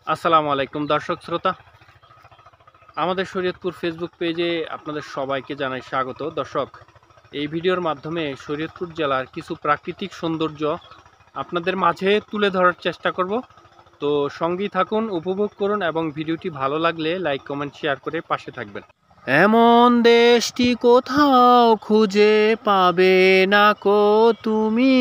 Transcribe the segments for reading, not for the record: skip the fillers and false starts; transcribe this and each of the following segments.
আসসালামু আলাইকুম দর্শক শ্রোতা, আমাদের শরীয়তপুর ফেসবুক পেজে আপনাদের সবাইকে জানাই স্বাগত। দর্শক, এই ভিডিওর মাধ্যমে শরীয়তপুর জেলার কিছু প্রাকৃতিক সৌন্দর্য আপনাদের মাঝে তুলে ধরার চেষ্টা করব। তো সঙ্গেই থাকুন, উপভোগ করুন এবং ভিডিওটি ভালো লাগলে লাইক কমেন্ট শেয়ার করে পাশে থাকবেন। এমন দেশটি কোথাও খুঁজে পাবে না কো তুমি,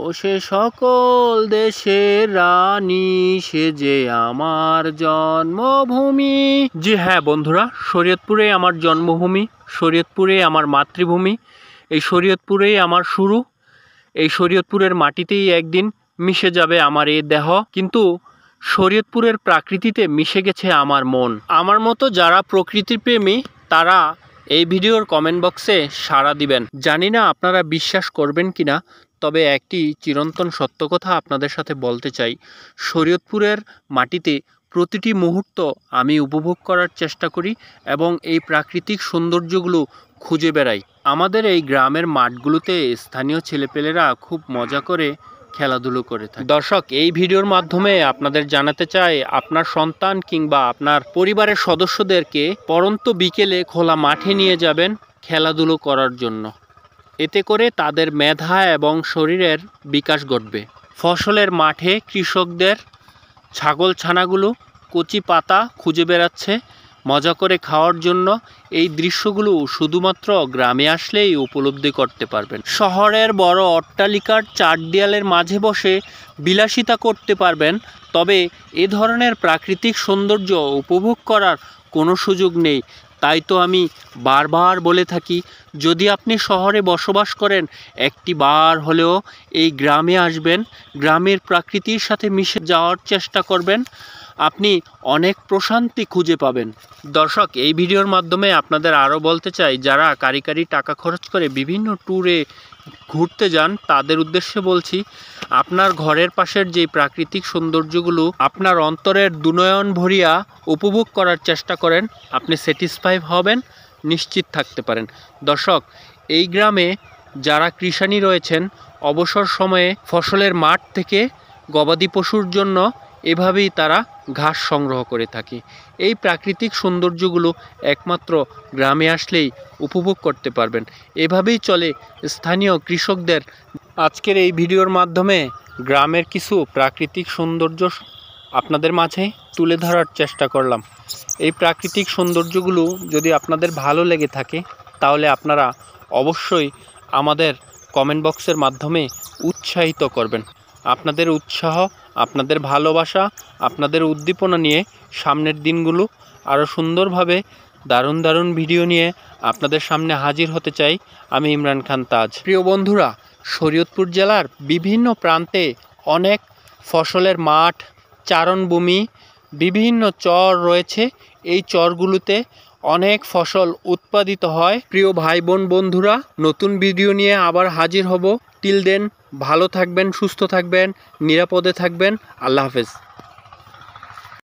ও সে সকল দেশের রানী, সে যে আমার জন্মভূমি। জি হ্যাঁ বন্ধুরা, শরীয়তপুরে আমার জন্মভূমি, শরীয়তপুরে আমার মাতৃভূমি, এই শরীয়তপুরেই আমার শুরু। এই শরীয়তপুরের মাটিতেই একদিন মিশে যাবে আমার এই দেহ, কিন্তু শরীয়তপুরের প্রাকৃতিতে মিশে গেছে আমার মন। আমার মতো যারা প্রকৃতির প্রেমী তারা এই ভিডিওর কমেন্ট বক্সে সাড়া দিবেন। জানি না আপনারা বিশ্বাস করবেন কিনা, তবে একটি চিরন্তন সত্য কথা আপনাদের সাথে বলতে চাই। শরীয়তপুরের মাটিতে প্রতিটি মুহূর্ত আমি উপভোগ করার চেষ্টা করি এবং এই প্রাকৃতিক সৌন্দর্যগুলো খুঁজে বেড়াই। আমাদের এই গ্রামের মাঠগুলোতে স্থানীয় ছেলেপেলেরা খুব মজা করে খেলাধুলো করে থাকে। দর্শক, এই ভিডিওর মাধ্যমে আপনাদের জানাতে চাই, আপনার সন্তান কিংবা আপনার পরিবারের সদস্যদেরকে পরন্ত বিকেলে খোলা মাঠে নিয়ে যাবেন খেলাধুলো করার জন্য। এতে করে তাদের মেধা এবং শরীরের বিকাশ ঘটবে। ফসলের মাঠে কৃষকদের ছাগল ছানাগুলো কচি পাতা খুঁজে বেড়াচ্ছে মজা করে খাওয়ার জন্য। এই দৃশ্যগুলো শুধুমাত্র গ্রামে আসলেই উপলব্ধি করতে পারবেন। শহরের বড় অট্টালিকার চার দেয়ালের মাঝে বসে বিলাসিতা করতে পারবেন, তবে এ ধরনের প্রাকৃতিক সৌন্দর্য উপভোগ করার কোনো সুযোগ নেই। তাই তো আমি বারবার বলে থাকি, যদি আপনি শহরে বসবাস করেন, একটি বার হলেও এই গ্রামে আসবেন, গ্রামের প্রকৃতির সাথে মিশে যাওয়ার চেষ্টা করবেন, আপনি অনেক প্রশান্তি খুঁজে পাবেন। দর্শক, এই ভিডিওর মাধ্যমে আপনাদের আরও বলতে চাই, যারা কারি টাকা খরচ করে বিভিন্ন ট্যুরে ঘুরতে যান তাদের উদ্দেশ্যে বলছি, আপনার ঘরের পাশের যে প্রাকৃতিক সৌন্দর্যগুলো আপনার অন্তরের দুনয়ন ভরিয়া উপভোগ করার চেষ্টা করেন, আপনি স্যাটিসফাই হবেন, নিশ্চিত থাকতে পারেন। দর্শক, এই গ্রামে যারা কৃষানি রয়েছেন, অবসর সময়ে ফসলের মাঠ থেকে গবাদি পশুর জন্য এভাবেই তারা ঘাস সংগ্রহ করে থাকে। এই প্রাকৃতিক সৌন্দর্যগুলো একমাত্র গ্রামে আসলেই উপভোগ করতে পারবেন। এভাবেই চলে স্থানীয় কৃষকদের। আজকের এই ভিডিওর মাধ্যমে গ্রামের কিছু প্রাকৃতিক সৌন্দর্য আপনাদের মাঝে তুলে ধরার চেষ্টা করলাম। এই প্রাকৃতিক সৌন্দর্যগুলো যদি আপনাদের ভালো লেগে থাকে, তাহলে আপনারা অবশ্যই আমাদের কমেন্ট বক্সের মাধ্যমে উৎসাহিত করবেন। আপনাদের উৎসাহ, আপনাদের ভালোবাসা, আপনাদের উদ্দীপনা নিয়ে সামনের দিনগুলো আরও সুন্দরভাবে দারুণ দারুণ ভিডিও নিয়ে আপনাদের সামনে হাজির হতে চাই। আমি ইমরান খান তাজ। প্রিয় বন্ধুরা, শরীয়তপুর জেলার বিভিন্ন প্রান্তে অনেক ফসলের মাঠ, চারণভূমি, বিভিন্ন চর রয়েছে। এই চরগুলোতে অনেক ফসল উৎপাদিত হয়। প্রিয় ভাই বোন বন্ধুরা, নতুন ভিডিও নিয়ে আবার হাজির হব। টিল দেন ভালো থাকবেন, সুস্থ থাকবেন, নিরাপদে থাকবেন। আল্লাহ হাফেজ।